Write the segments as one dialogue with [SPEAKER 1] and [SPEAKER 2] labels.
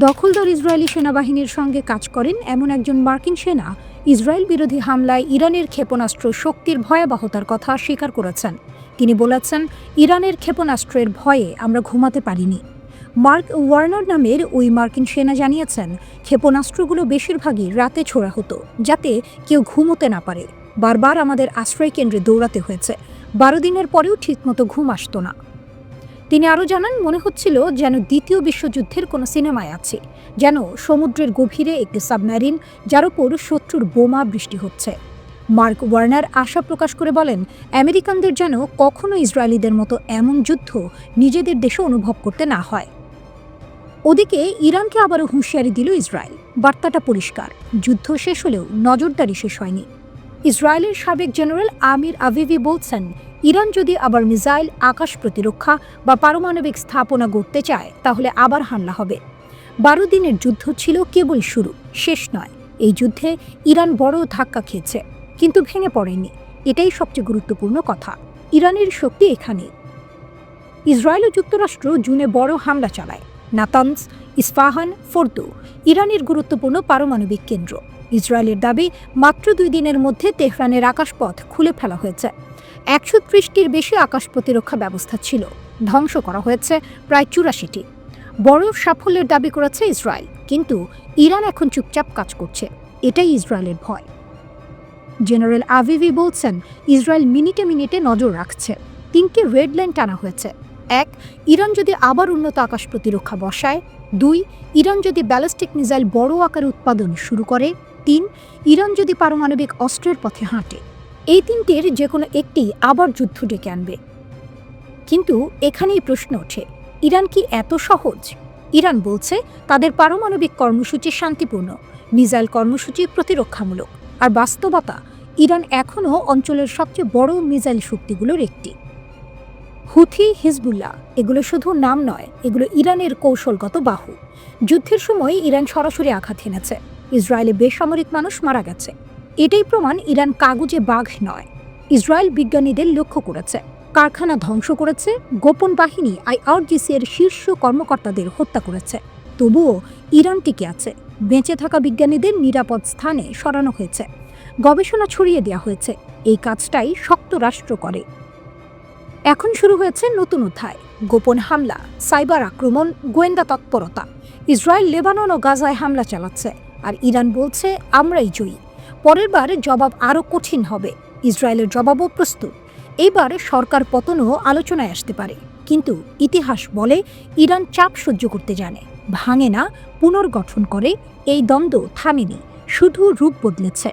[SPEAKER 1] দখলদার ইসরায়েলি সেনাবাহিনীর সঙ্গে কাজ করেন এমন একজন মার্কিন সেনা ইসরায়েল বিরোধী হামলায় ইরানের ক্ষেপণাস্ত্র শক্তির ভয়াবহতার কথা স্বীকার করেছেন। তিনি বলেছেন, ইরানের ক্ষেপণাস্ত্রের ভয়ে আমরা ঘুমাতে পারিনি। মার্ক ওয়ার্নার নামের ওই মার্কিন সেনা জানিয়েছেন, ক্ষেপণাস্ত্রগুলো বেশিরভাগই রাতে ছোড়া হতো যাতে কেউ ঘুমোতে না পারে। বারবার আমাদের আশ্রয় কেন্দ্রে দৌড়াতে হয়েছে। 12 দিনের পরেও ঠিকমতো ঘুম আসতো না। তিনি আরও জানান, মনে হচ্ছিল যেন দ্বিতীয় বিশ্বযুদ্ধের কোনো সিনেমায় আছে, যেন সমুদ্রের গভীরে একটি সাবমেরিন যার ওপর শত্রুর বোমা বৃষ্টি হচ্ছে। মার্ক ওয়ার্নার আশা প্রকাশ করে বলেন, আমেরিকানদের যেন কখনো ইসরায়েলিদের মতো এমন যুদ্ধ নিজেদের দেশে অনুভব করতে না হয়। ওদিকে ইরানকে আবারও হুঁশিয়ারি দিল ইসরায়েল। বার্তাটা পরিষ্কার, যুদ্ধ শেষ হলেও নজরদারি শেষ হয়নি। ইসরায়েলের সাবেক জেনারেল আমির আভিভি বলছেন, ইরান যদি আবার মিসাইল, আকাশ প্রতিরক্ষা বা পারমাণবিক স্থাপনা গড়তে চায় তাহলে আবার হামলা হবে। 12 দিনের যুদ্ধ ছিল কেবল শুরু, শেষ নয়। এই যুদ্ধে ইরান বড় ধাক্কা খেয়েছে, কিন্তু ভেঙে পড়েনি। এটাই সবচেয়ে গুরুত্বপূর্ণ কথা। ইরানের শক্তি এখানে। ইসরায়েল ও যুক্তরাষ্ট্র জুনে বড় হামলা চালায়। নাতানজ, ইস্পাহান, ফোর্দো ইরানের গুরুত্বপূর্ণ পারমাণবিক কেন্দ্র। ইসরায়েলের দাবি, মাত্র 2 দিনের মধ্যে তেহরানের আকাশপথ খুলে ফেলা হয়েছে। 130টির বেশি আকাশ প্রতিরক্ষা ব্যবস্থা ছিল, ধ্বংস করা হয়েছে প্রায় 84টি। বড় সাফল্যের দাবি করেছে ইসরায়েল, কিন্তু ইরান এখন চুপচাপ কাজ করছে। এটাই ইসরায়েলের ভয়। জেনারেল আভিভি বলছেন, ইসরায়েল মিনিটে মিনিটে নজর রাখছে। 3টি রেড লাইন টানা হয়েছে। 1, ইরান যদি আবার উন্নত আকাশ প্রতিরক্ষা বসায়। 2, ইরান যদি ব্যালিস্টিক মিসাইল বড় আকারে উৎপাদন শুরু করে। 3, ইরান যদি পারমাণবিক অস্ত্রের পথে হাঁটে। এই 3টির যে কোনো একটি আবার যুদ্ধ ডেকে আনবে। কিন্তু এখানেই প্রশ্ন ওঠে, ইরান কি এত সহজ? ইরান বলছে তাদের পারমাণবিক কর্মসূচি শান্তিপূর্ণ, মিসাইল কর্মসূচি প্রতিরক্ষামূলক। আর বাস্তবতা, ইরান এখনও অঞ্চলের সবচেয়ে বড় মিসাইল শক্তিগুলোর একটি। হুথি, হিজবুল্লাহ এগুলো শুধু নাম নয়, এগুলো ইরানের কৌশলগত বাহু। যুদ্ধের সময় ইরান সরাসরি আঘাত হেনেছে। ইসরায়েলে বেসামরিক মানুষ মারা গেছে। এটাই প্রমাণ ইরান কাগুজে বাঘ নয়। ইসরায়েল বিজ্ঞানীদের লক্ষ্য করেছে, কারখানা ধ্বংস করেছে, গোপন বাহিনী IRGC এর শীর্ষ কর্মকর্তাদের হত্যা করেছে। তবুও ইরান টিকে আছে। বেঁচে থাকা বিজ্ঞানীদের নিরাপদ স্থানে সরানো হয়েছে, গবেষণা ছড়িয়ে দেওয়া হয়েছে। এই কাজটাই শক্ত রাষ্ট্র করে। এখন শুরু হয়েছে নতুন অধ্যায়, গোপন হামলা, সাইবার আক্রমণ, গোয়েন্দা তৎপরতা। ইসরায়েল লেবানন ও গাজায় হামলা চালাচ্ছে, আর ইরান বলছে আমরাই জয়ী। পরের বার জবাব আরও কঠিন হবে। ইসরায়েলের জবাবও প্রস্তুত। এইবার সরকার পতনও আলোচনায় আসতে পারে। কিন্তু ইতিহাস বলে, ইরান চাপ সহ্য করতে জানে, ভাঙে না, পুনর্গঠন করে। এই দ্বন্দ্ব থামেনি, শুধু রূপ বদলেছে।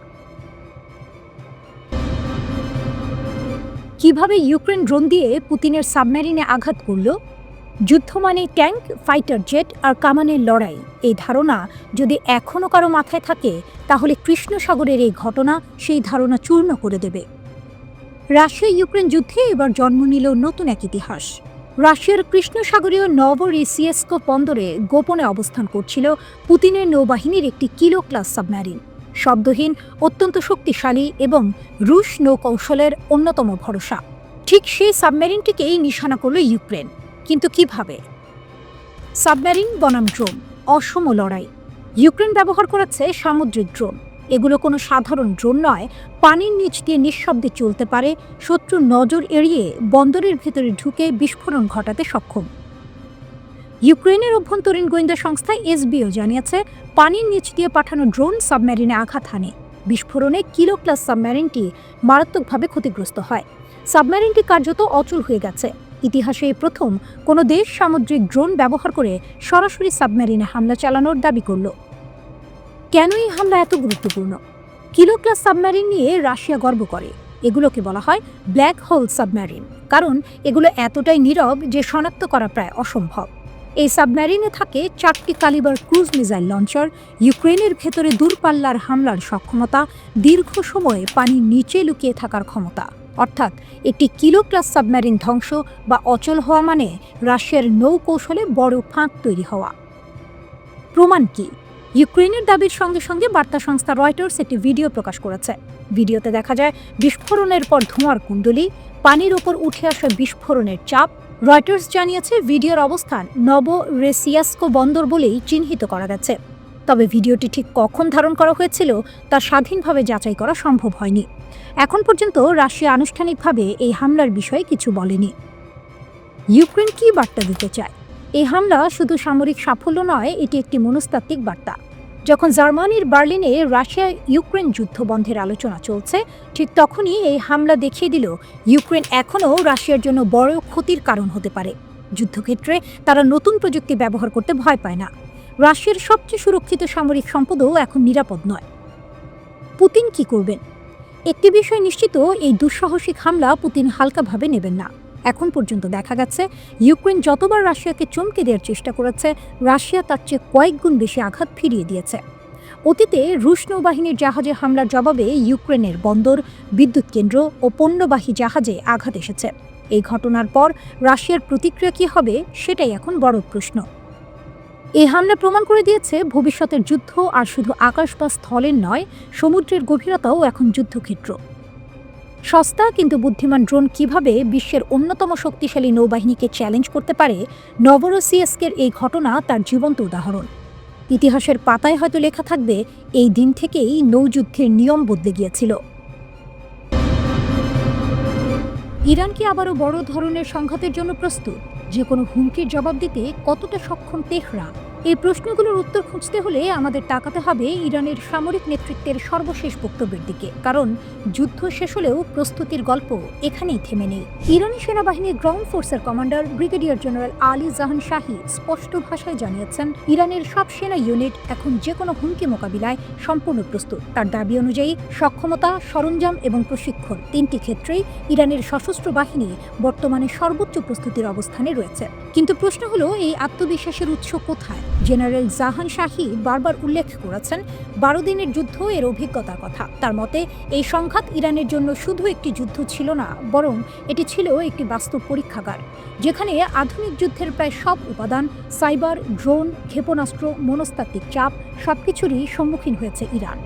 [SPEAKER 1] কিভাবে ইউক্রেন ড্রোন দিয়ে পুতিনের সাবমেরিনে আঘাত করল? যুদ্ধ মানে ট্যাঙ্ক, ফাইটার জেট আর কামানের লড়াই। এই ধারণা যদি এখনও কারো মাথায় থাকে, তাহলে কৃষ্ণ সাগরের এই ঘটনা সেই ধারণা চূর্ণ করে দেবে। রাশিয়া ইউক্রেন যুদ্ধে এবার জন্ম নিল নতুন এক ইতিহাস। রাশিয়ার কৃষ্ণ সাগরীয় নভরোসিয়েস্ক বন্দরে গোপনে অবস্থান করছিল পুতিনের নৌবাহিনীর একটি কিলো ক্লাস সাবমেরিন। শব্দহীন, অত্যন্ত শক্তিশালী এবং রুশ নৌকৌশলের অন্যতম ভরসা। ঠিক সেই সাবমেরিনটিকেই নিশানা করল ইউক্রেন। কিন্তু কিভাবে? সাবমেরিন বনাম ড্রোন, অসম লড়াই। ইউক্রেন ব্যবহার করেছে সামুদ্রিক ড্রোন। এগুলো কোনো সাধারণ ড্রোন নয়, পানির নিচ দিয়ে নিঃশব্দে চলতে পারে, শত্রুর নজর এড়িয়ে বন্দরের ভেতরে ঢুকে বিস্ফোরণ ঘটাতে সক্ষম। ইউক্রেনের অভ্যন্তরীণ গোয়েন্দা সংস্থা SBU জানিয়েছে, পানির নিচ দিয়ে পাঠানো ড্রোন সাবমেরিনে আঘাত হানে। বিস্ফোরণে কিলো ক্লাস সাবমেরিনটি মারাত্মকভাবে ক্ষতিগ্রস্ত হয়। সাবমেরিনটি কার্যত অচল হয়ে গেছে। ইতিহাসে এই প্রথম কোনো দেশ সামুদ্রিক ড্রোন ব্যবহার করে সরাসরি সাবমেরিনে হামলা চালানোর দাবি করল। কেন এই হামলা এত গুরুত্বপূর্ণ? কিলো ক্লাস সাবমেরিন নিয়ে রাশিয়া গর্ব করে। এগুলোকে বলা হয় ব্ল্যাক হোল সাবমেরিন, কারণ এগুলো এতটাই নীরব যে শনাক্ত করা প্রায় অসম্ভব। এই সাবমেরিনে থাকে 4টি কালিবার ক্রুজ মিসাইল লঞ্চার, ইউক্রেনের ভেতরে দূরপাল্লার হামলার সক্ষমতা, দীর্ঘ সময়ে পানির নিচে লুকিয়ে থাকার ক্ষমতা। অর্থাৎ একটি কিলো ক্লাস সাবমেরিন ধ্বংস বা অচল হওয়া মানে রাশিয়ার নৌকৌশলে বড় ফাঁক তৈরি হওয়া। প্রমাণ কি? ইউক্রেনের দাবির সঙ্গে সঙ্গে বার্তা সংস্থা রয়টার্স একটি ভিডিও প্রকাশ করেছে। ভিডিওতে দেখা যায় বিস্ফোরণের পর ধোঁয়ার কুণ্ডলী, পানির ওপর উঠে আসা বিস্ফোরণের চাপ, রয়টার্স জানিয়েছে ভিডিওর অবস্থান নভোরোসিয়াস্ক বন্দর বলেই চিহ্নিত করা গেছে। তবে ভিডিওটি ঠিক কখন ধারণ করা হয়েছিল তা স্বাধীনভাবে যাচাই করা সম্ভব হয়নি। এখন পর্যন্ত রাশিয়া আনুষ্ঠানিকভাবে এই হামলার বিষয়ে কিছু বলেনি। ইউক্রেন কী বার্তা দিতে চায়? এই হামলা শুধু সামরিক সাফল্য নয়, এটি একটি মনস্তাত্ত্বিক বার্তা। যখন জার্মানির বার্লিনে রাশিয়া ইউক্রেন যুদ্ধ বন্ধের আলোচনা চলছে, ঠিক তখনই এই হামলা দেখিয়ে দিল ইউক্রেন এখনও রাশিয়ার জন্য বড় ক্ষতির কারণ হতে পারে। যুদ্ধক্ষেত্রে তারা নতুন প্রযুক্তি ব্যবহার করতে ভয় পায় না। রাশিয়ার সবচেয়ে সুরক্ষিত সামরিক সম্পদও এখন নিরাপদ নয়। পুতিন কি করবেন? একটি বিষয় নিশ্চিত, এই দুঃসাহসিক হামলা পুতিন হালকাভাবে নেবেন না। এখন পর্যন্ত দেখা গেছে ইউক্রেন যতবার রাশিয়াকে চমকে দেওয়ার চেষ্টা করেছে, রাশিয়া তার চেয়ে কয়েক গুণ বেশি আঘাত ফিরিয়ে দিয়েছে। অতীতে রুশ নৌবাহিনীর জাহাজে হামলার জবাবে ইউক্রেনের বন্দর, বিদ্যুৎ কেন্দ্র ও পণ্যবাহী জাহাজে আঘাত এসেছে। এই ঘটনার পর রাশিয়ার প্রতিক্রিয়া কী হবে সেটাই এখন বড় প্রশ্ন। এই হামলা প্রমাণ করে দিয়েছে ভবিষ্যতের যুদ্ধ আর শুধু আকাশ বা স্থলের নয়, সমুদ্রের গভীরতাও এখন যুদ্ধক্ষেত্র। সস্তা কিন্তু বুদ্ধিমান ড্রোন কিভাবে বিশ্বের অন্যতম শক্তিশালী নৌবাহিনীকে চ্যালেঞ্জ করতে পারে, নভোরোসিয়াস্কের এই ঘটনা তার জীবন্ত উদাহরণ। ইতিহাসের পাতায় হয়তো লেখা থাকবে, এই দিন থেকেই নৌযুদ্ধের নিয়ম বদলে গিয়েছিল। ইরান কি আবারও বড় ধরনের সংঘাতের জন্য প্রস্তুত? যে কোনো হুমকির জবাব দিতে কতটা সক্ষম তেহরান? এই প্রশ্নগুলোর উত্তর খুঁজতে হলে আমাদের তাকাতে হবে ইরানের সামরিক নেতৃত্বের সর্বশেষ বক্তব্যের দিকে, কারণ যুদ্ধ শেষ হলেও প্রস্তুতির গল্প এখানেই থেমে নেই। ইরানি সেনাবাহিনীর গ্রাউন্ড ফোর্সের কমান্ডার ব্রিগেডিয়ার জেনারেল আলী জাহান শাহী স্পষ্ট ভাষায় জানিয়েছেন, ইরানের সব সেনা ইউনিট এখন যে কোনো হুমকি মোকাবিলায় সম্পূর্ণ প্রস্তুত। তার দাবি অনুযায়ী সক্ষমতা, সরঞ্জাম এবং প্রশিক্ষণ তিনটি ক্ষেত্রেই ইরানের সশস্ত্র বাহিনী বর্তমানে সর্বোচ্চ প্রস্তুতির অবস্থানে রয়েছে। কিন্তু প্রশ্ন হলো, এই আত্মবিশ্বাসের উৎস কোথায়? জেনারেল জাহান শাহী বারবার উল্লেখ করেছেন 12 দিনের যুদ্ধ এর অভিজ্ঞতার কথা। তার মতে এই সংঘাত ইরানের জন্য শুধু একটি যুদ্ধ ছিল না, বরং এটি ছিল একটি বাস্তব পরীক্ষাগার, যেখানে আধুনিক যুদ্ধের প্রায় সব উপাদান, সাইবার, ড্রোন, ক্ষেপণাস্ত্র, মনস্তাত্ত্বিক চাপ সবকিছুরই সম্মুখীন হয়েছে ইরান।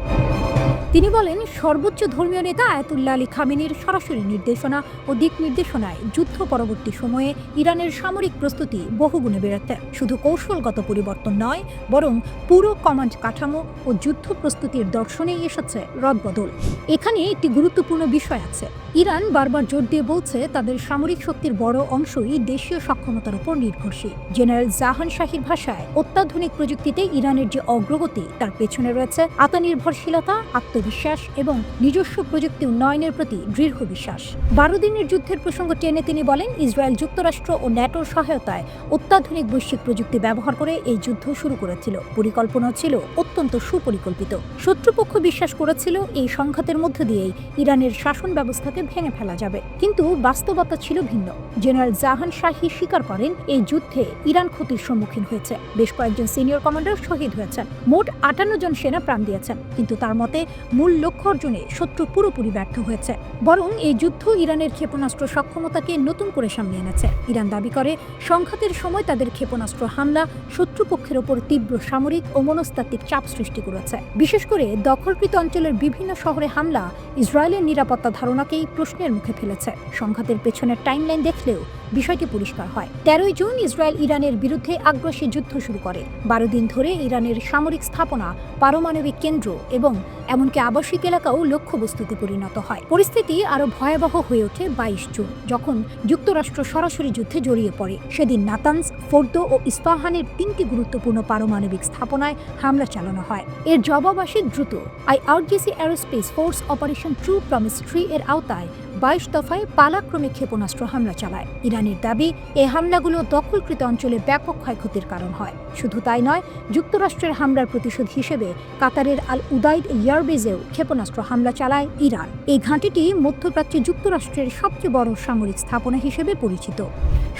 [SPEAKER 1] তিনি বলেন, সর্বোচ্চ ধর্মীয় নেতা আয়াতুল্লাহ আলী খামেনির সরাসরি নির্দেশনা ও দিক নির্দেশনায় যুদ্ধ পরবর্তী সময়ে ইরানের সামরিক প্রস্তুতি বহুগুণে বেড়েছে। শুধু কৌশলগত পরিবর্তন নয়, বরং পুরো কমান্ড কাঠামো ও যুদ্ধ প্রস্তুতির দর্শনেই এসেছে রদবদল। এখানে একটি গুরুত্বপূর্ণ বিষয় আছে। ইরান বারবার জোর দিয়ে বলছে তাদের সামরিক শক্তির বড় অংশই দেশীয় সক্ষমতার উপর নির্ভরশীল। জেনারেল জাহান শাহীর ভাষায়, অত্যাধুনিক প্রযুক্তিতে ইরানের যে অগ্রগতি, তার পেছনে রয়েছে আত্মনির্ভরশীলতা, আত্মবিশ্বাস এবং নিজস্ব প্রযুক্তি উন্নয়নের প্রতি দৃঢ় বিশ্বাস। 12 দিনের যুদ্ধের প্রসঙ্গ টেনে তিনি বলেন, ইসরায়েল যুক্তরাষ্ট্র ও ন্যাটোর সহায়তায় অত্যাধুনিক বৈশ্বিক প্রযুক্তি ব্যবহার করে এই যুদ্ধ শুরু করেছিল। পরিকল্পনা ছিল অত্যন্ত সুপরিকল্পিত। শত্রুপক্ষ বিশ্বাস করেছিল এই সংঘাতের মধ্য দিয়েই ইরানের শাসন ব্যবস্থাকে ভেঙে ফেলা যাবে, কিন্তু বাস্তবতা ছিল ভিন্ন। জেনারেল জাহান শাহী স্বীকার করেন, এই যুদ্ধে ইরান ক্ষতির সম্মুখীন হয়েছে। বেশ কয়েকজন সিনিয়র কমান্ডার শহীদ হয়েছেন, মোট 58 জন সেনা প্রাণ দিয়েছেন। কিন্তু তার মতে মূল লক্ষ্য অর্জনে শত্রু পুরোপুরি ব্যর্থ হয়েছে। বরং এই যুদ্ধ ইরানের ক্ষেপণাস্ত্র সক্ষমতাকে নতুন করে সামনে এনেছে। ইরান দাবি করে, সংঘাতের সময় তাদের ক্ষেপণাস্ত্র হামলা শত্রুপক্ষের ওপর তীব্র সামরিক ও মনস্তাত্ত্বিক চাপ সৃষ্টি করেছে। বিশেষ করে দখলকৃত অঞ্চলের বিভিন্ন শহরে হামলা ইসরায়েলের নিরাপত্তা ধারণাকেই প্রশ্নের মুখে ফেলেছে। সংঘাতের পেছনের টাইমলাইন দেখলেও বিষয়টি পরিষ্কার হয়। 13 জুন ইসরায়েল ইরানের বিরুদ্ধে আগ্রাসী যুদ্ধ শুরু করে। 12 দিন ধরে ইরানের সামরিক স্থাপনা, পারমাণবিক কেন্দ্র এবং এমনকি আবাসিক এলাকাও লক্ষ্যবস্তুতে পরিণত হয়। পরিস্থিতি আরও ভয়াবহ হয়ে ওঠে 22 জুন, যখন যুক্তরাষ্ট্র সরাসরি যুদ্ধে জড়িয়ে পড়ে। সেদিন নাতানজ, ফোর্দো ও ইস্পাহানের 3টি গুরুত্বপূর্ণ পারমাণবিক স্থাপনায় হামলা চালানো হয়। এর জবাব আসে দ্রুত। IRGC aerospace force operation true promise 3 এর আওতায় 22 দফায় পালাক্রমে ক্ষেপণাস্ত্র হামলা চালায়। ইরানের দাবি, এই হামলাগুলো দখলকৃত অঞ্চলে ব্যাপক ক্ষয়ক্ষতির কারণ হয়। শুধু তাই নয়, যুক্তরাষ্ট্রের হামলার প্রতিশোধ হিসেবে কাতারের আল উদাইদ এয়ারবেজেও ক্ষেপণাস্ত্র হামলা চালায় ইরান। এই ঘাঁটিটি মধ্যপ্রাচ্যে যুক্তরাষ্ট্রের সবচেয়ে বড় সামরিক স্থাপনা হিসেবে পরিচিত।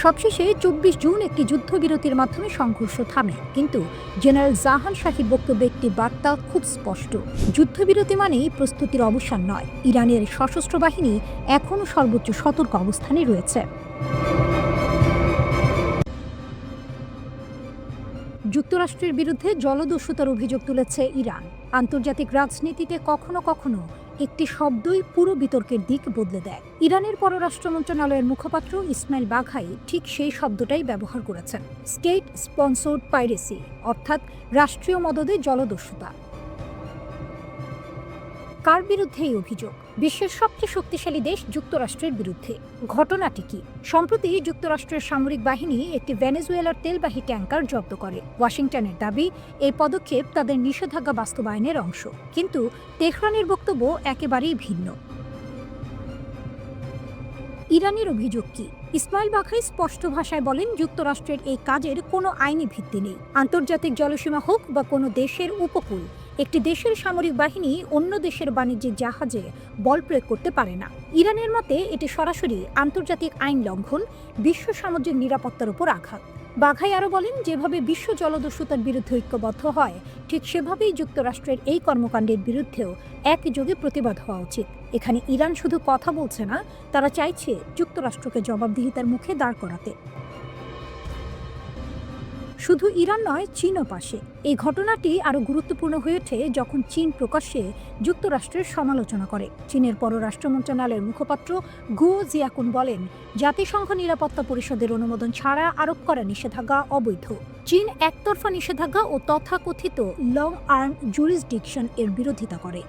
[SPEAKER 1] সবশেষে 24 জুন একটি যুদ্ধবিরতির মাধ্যমে সংঘর্ষ থামে, কিন্তু জেনারেল জাহান শাহীর বক্তব্যে একটি বার্তা খুব স্পষ্ট। যুদ্ধবিরতি মানেই প্রস্তুতির অবসান নয়। ইরানের সশস্ত্র বাহিনী এখনও সর্বোচ্চ সতর্ক অবস্থানে রয়েছে। যুক্তরাষ্ট্রের বিরুদ্ধে জলদস্যুতার অভিযোগ তুলেছে ইরান। আন্তর্জাতিক রাজনীতিতে কখনো কখনো একটি শব্দই পুরো বিতর্কের দিক বদলে দেয়। ইরানের পররাষ্ট্র মন্ত্রণালয়ের মুখপাত্র ইসমাইল বাঘাই ঠিক সেই শব্দটাই ব্যবহার করেছেন, স্টেট স্পন্সর্ড পাইরেসি, অর্থাৎ রাষ্ট্রীয় মদদে জলদস্যুতা। কার বিরুদ্ধে এই অভিযোগ? বিশ্বের সবচেয়ে শক্তিশালী দেশ যুক্তরাষ্ট্রের বিরুদ্ধে। ঘটনাটি কি? সম্প্রতি যুক্তরাষ্ট্রের সামরিক বাহিনী একটি ভেনেজুয়েলার তেলবাহী ট্যাঙ্কার জব্দ করে। ওয়াশিংটনের দাবি, এই পদক্ষেপ তাদের নিষেধাজ্ঞা বাস্তবায়নের অংশ। কিন্তু তেহরানের বক্তব্য একেবারেই ভিন্ন। ইরানের অভিযোগ কি? ইসমাইল বাঘাই স্পষ্ট ভাষায় বলেন, যুক্তরাষ্ট্রের এই কাজের কোনো আইনি ভিত্তি নেই। আন্তর্জাতিক জলসীমা হোক বা কোনো দেশের উপকূল, একটি দেশের সামরিক বাহিনী অন্য দেশের বাণিজ্যিক জাহাজে বল প্রয়োগ করতে পারে না। ইরানের মতে এটি সরাসরি আন্তর্জাতিক আইন লঙ্ঘন, বিশ্ব সামুদ্রিক নিরাপত্তার উপর আঘাত। বাঘাই আরও বলেন, যেভাবে বিশ্ব জলদস্যুতার বিরুদ্ধে ঐক্যবদ্ধ হয়, ঠিক সেভাবেই যুক্তরাষ্ট্রের এই কর্মকাণ্ডের বিরুদ্ধেও একযোগে প্রতিবাদ হওয়া উচিত। এখানে ইরান শুধু কথা বলছে না, তারা চাইছে যুক্তরাষ্ট্রকে জবাবদিহিতার মুখে দাঁড় করাতে। শুধু ইরান নয়, চীনও পাশে। এই ঘটনাটি আরও গুরুত্বপূর্ণ হয়ে ওঠে যখন চীন প্রকাশ্যে যুক্তরাষ্ট্রের সমালোচনা করে। চীনের পররাষ্ট্র মন্ত্রণালয়ের মুখপাত্র গুও জিয়াকুন বলেন, জাতিসংঘ নিরাপত্তা পরিষদের অনুমোদন ছাড়া আরোপ করা নিষেধাজ্ঞা অবৈধ। চীন একতরফা নিষেধাজ্ঞা ও তথাকথিত লং আর্ম জুরিসডিকশন এর বিরোধিতা করে।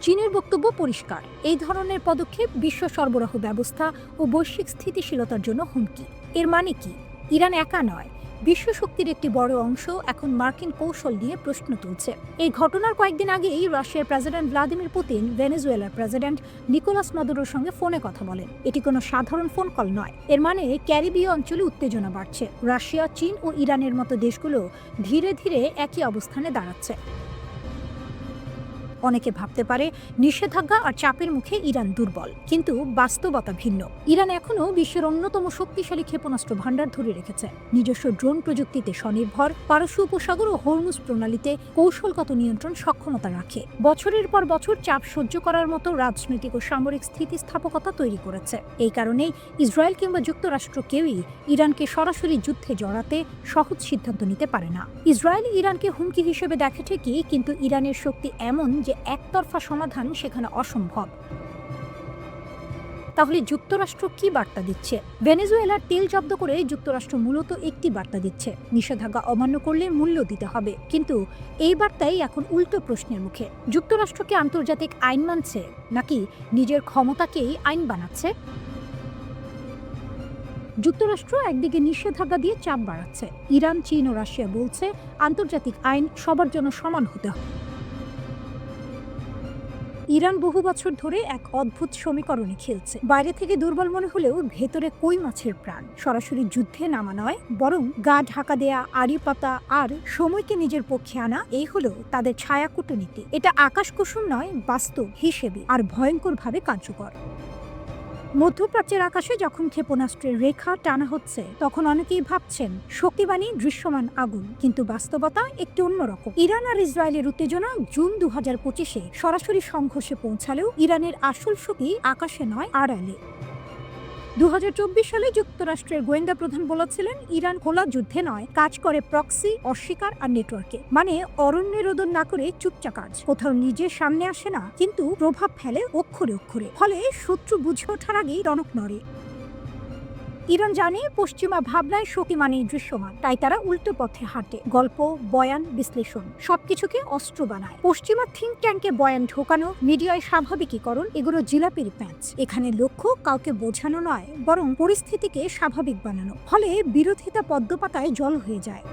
[SPEAKER 1] চীনের বক্তব্য পরিষ্কার, এই ধরনের পদক্ষেপ বিশ্ব সরবরাহ ব্যবস্থা ও বৈশ্বিক স্থিতিশীলতার জন্য হুমকি। এর মানে কি? ইরান একা নয়, বিশ্ব শক্তির একটি বড় অংশ এখন মার্কিন কৌশল নিয়ে প্রশ্ন তুলছে। এই ঘটনার কয়েকদিন আগেই রাশিয়ার প্রেসিডেন্ট ভ্লাদিমির পুতিন ভেনেজুয়েলার প্রেসিডেন্ট নিকোলাস মাদুরোর সঙ্গে ফোনে কথা বলেন। এটি কোনো সাধারণ ফোন কল নয়। এর মানে ক্যারিবীয় অঞ্চলে উত্তেজনা বাড়ছে। রাশিয়া, চীন ও ইরানের মতো দেশগুলো ধীরে ধীরে একই অবস্থানে দাঁড়াচ্ছে। অনেকে ভাবতে পারে নিষেধাজ্ঞা আর চাপের মুখে ইরান দুর্বল, কিন্তু বাস্তবতা ভিন্ন। ইরান এখনও বিশ্বের অন্যতম শক্তিশালী ক্ষেপণাস্ত্র ভান্ডার ধরে রেখেছে, নিজস্ব ড্রোন প্রযুক্তিতে স্বনির্ভর, পারস্য উপসাগর ও হরমুজ প্রণালীতে কৌশলগত নিয়ন্ত্রণ সক্ষমতা রাখে। বছরের পর বছর চাপ সহ্য করার মতো রাজনৈতিক ও সামরিক স্থিতিস্থাপকতা তৈরি করেছে। এই কারণেই ইসরায়েল কিংবা যুক্তরাষ্ট্র কেউই ইরানকে সরাসরি যুদ্ধে জড়াতে সহজ সিদ্ধান্ত নিতে পারে না। ইসরায়েল ইরানকে হুমকি হিসেবে দেখে ঠিকই, কিন্তু ইরানের শক্তি এমন যে একতরফা সমাধান সেখানে অসম্ভব। তাহলে যুক্তরাষ্ট্র কি বার্তা দিচ্ছে? ভেনেজুয়েলার তেল জব্দ করে যুক্তরাষ্ট্র মূলত একটি বার্তা দিচ্ছে, নিষেধাজ্ঞা অমান্য করলে মূল্য দিতে হবে। কিন্তু এই বার্তাই এখন উল্টো প্রশ্নের মুখে। যুক্তরাষ্ট্র কি আন্তর্জাতিক আইন মানছে, নাকি নিজের ক্ষমতাকেই আইন বানাচ্ছে? যুক্তরাষ্ট্র একদিকে নিষেধাজ্ঞা দিয়ে চাপ বাড়াচ্ছে, ইরান, চীন ও রাশিয়া বলছে আন্তর্জাতিক আইন সবার জন্য সমান হতে হবে। ইরান বহু বছর ধরে এক অদ্ভুত সমীকরণে খেলছে। বাইরে থেকে দুর্বল মনে হলেও ভেতরে কই মাছের প্রাণ। সরাসরি যুদ্ধে নামা নয়, বরং গা ঢাকা দেয়া, আড়ি পাতা আর সময়কে নিজের পক্ষে আনা, এই হলো তাদের ছায়া কূটনীতি। এটা আকাশ কুসুম নয়, বাস্তব, হিসেবে আর ভয়ঙ্করভাবে কার্যকর। মধ্যপ্রাচ্যের আকাশে যখন ক্ষেপণাস্ত্রের রেখা টানা হচ্ছে, তখন অনেকেই ভাবছেন শক্তিবাণী দৃশ্যমান আগুন, কিন্তু বাস্তবতা একটু অন্যরকম। ইরান আর ইসরায়েলের উত্তেজনা জুন 2025-এ সরাসরি সংঘর্ষে পৌঁছালেও ইরানের আসল শক্তি আকাশে নয়, আড়ালে। 2024 সালে যুক্তরাষ্ট্রের গোয়েন্দা প্রধান বলেছিলেন, ইরান খোলা যুদ্ধে নয়, কাজ করে প্রক্সি, অস্বীকার আর নেটওয়ার্কে। মানে অরণ্যে রোদন না করে চুপচাপ কাজ। কোথাও নিজের সামনে আসে না, কিন্তু প্রভাব ফেলে অক্ষরে অক্ষরে। ফলে শত্রু বুঝে ওঠার আগেই টনক নড়ে। ইরান জানে পশ্চিমা ভাবনায় শক্তি মানেই দৃশ্যমান, তাই তারা উল্টো পথে হাঁটে। গল্প, বয়ান, বিশ্লেষণ সবকিছুকে অস্ত্র বানায়। পশ্চিমা থিঙ্ক ট্যাঙ্কে বয়ান ঢোকানো, মিডিয়ায় স্বাভাবিকীকরণ, এগুলো জিলাপির প্যাঁচ। এখানে লক্ষ্য কাউকে বোঝানো নয়, বরং পরিস্থিতিকে স্বাভাবিক বানানো। ফলে বিরোধিতা পদ্মপাতায় জল হয়ে যায়।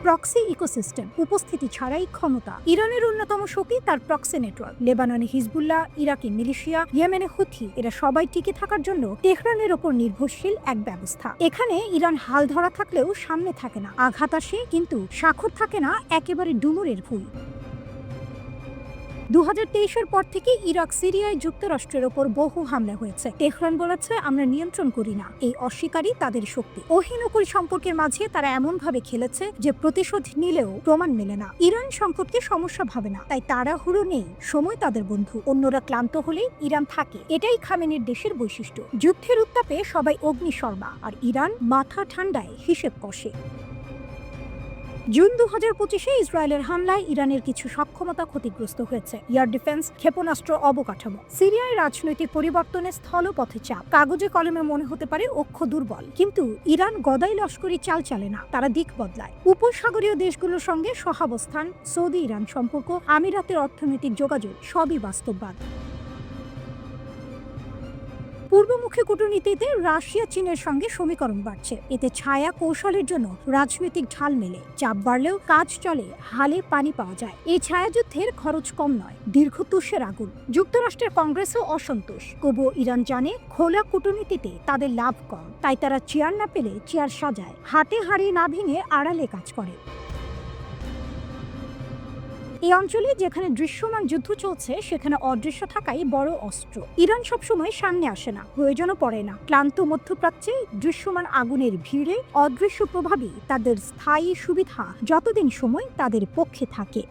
[SPEAKER 1] প্রক্সি ইকোসিস্টেম, উপস্থিতি ছাড়াই ক্ষমতা। ইরানের অন্যতম শক্তি তার প্রক্সি নেটওয়ার্ক। লেবাননে হিজবুল্লাহ, ইরাকি মিলিশিয়া, ইয়েমেনে হুথি, এরা সবাই টিকে থাকার জন্য তেহরানের ওপর নির্ভরশীল এক ব্যবস্থা। এখানে ইরান হাল ধরা থাকলেও সামনে থাকে না, আঘাত আসে কিন্তু স্বাক্ষর থাকে না, একেবারে ডুমুরের ভুল। 2023-এর পর থেকে ইরাক, সিরিয়ায় যুক্তরাষ্ট্রের ওপর বহু হামলা হয়েছে। তেহরান বলেছে, আমরা নিয়ন্ত্রণ করি না। এই অস্বীকারই তাদের শক্তি। অহিনকুল সম্পর্কের মাঝে তারা এমনভাবে খেলেছে যে প্রতিশোধ নিলেও প্রমাণ মেলে না। ইরান সংকটকে সমস্যা ভাবে না, তাই তাড়াহুড়ো নেই, সময় তাদের বন্ধু। অন্যরা ক্লান্ত হলেই ইরান থাকে। এটাই খামেনির দেশের বৈশিষ্ট্য। যুদ্ধের উত্তাপে সবাই অগ্নিশর্মা, আর ইরান মাথা ঠান্ডায় হিসেব কষে। জুন 2025-এ ইসরায়েলের হামলায় ইরানের কিছু সক্ষমতা ক্ষতিগ্রস্ত হয়েছে। এয়ার ডিফেন্স, ক্ষেপণাস্ত্র, অবকাঠামো। সিরিয়ায় রাজনৈতিক পরিবর্তনে স্থলপথে চাপ। কাগজে কলমে মনে হতে পারে অক্ষ দুর্বল, কিন্তু ইরান গদাই লস্করি চাল চালে না, তারা দিক বদলায়। উপসাগরীয় দেশগুলোর সঙ্গে সহাবস্থান, সৌদি ইরান সম্পর্ক, আমিরাতের অর্থনৈতিক যোগাযোগ সবই বাস্তববাদ। পূর্বমুখী কূটনীতিতে রাশিয়া চীনের সঙ্গে সমীকরণ বাড়ছে। এতে ছায়া কৌশলের জন্য রাজনৈতিক ঢাল মেলে। চাপ বাড়লেও কাজ চলে, হালে পানি পাওয়া যায়। এই ছায়াযুদ্ধের খরচ কম নয়, দীর্ঘ তুষের আগুন। যুক্তরাষ্ট্রের কংগ্রেসও অসন্তোষ। তবুও ইরান জানে খোলা কূটনীতিতে তাদের লাভ কম, তাই তারা চেয়ার না পেলে চেয়ার সাজায়, হাটে হাড়ি না ভেঙে আড়ালে কাজ করে। এই অঞ্চলে যেখানে দৃশ্যমান যুদ্ধ চলছে, সেখানে অদৃশ্য থাকাই বড় অস্ত্র। ইরান সবসময় সামনে আসে না, প্রয়োজনও পড়ে না। ক্লান্ত মধ্যপ্রাচ্যে দৃশ্যমান আগুনের ভিড়ে অদৃশ্য প্রভাবই তাদের স্থায়ী সুবিধা, যতদিন সময় তাদের পক্ষে থাকে।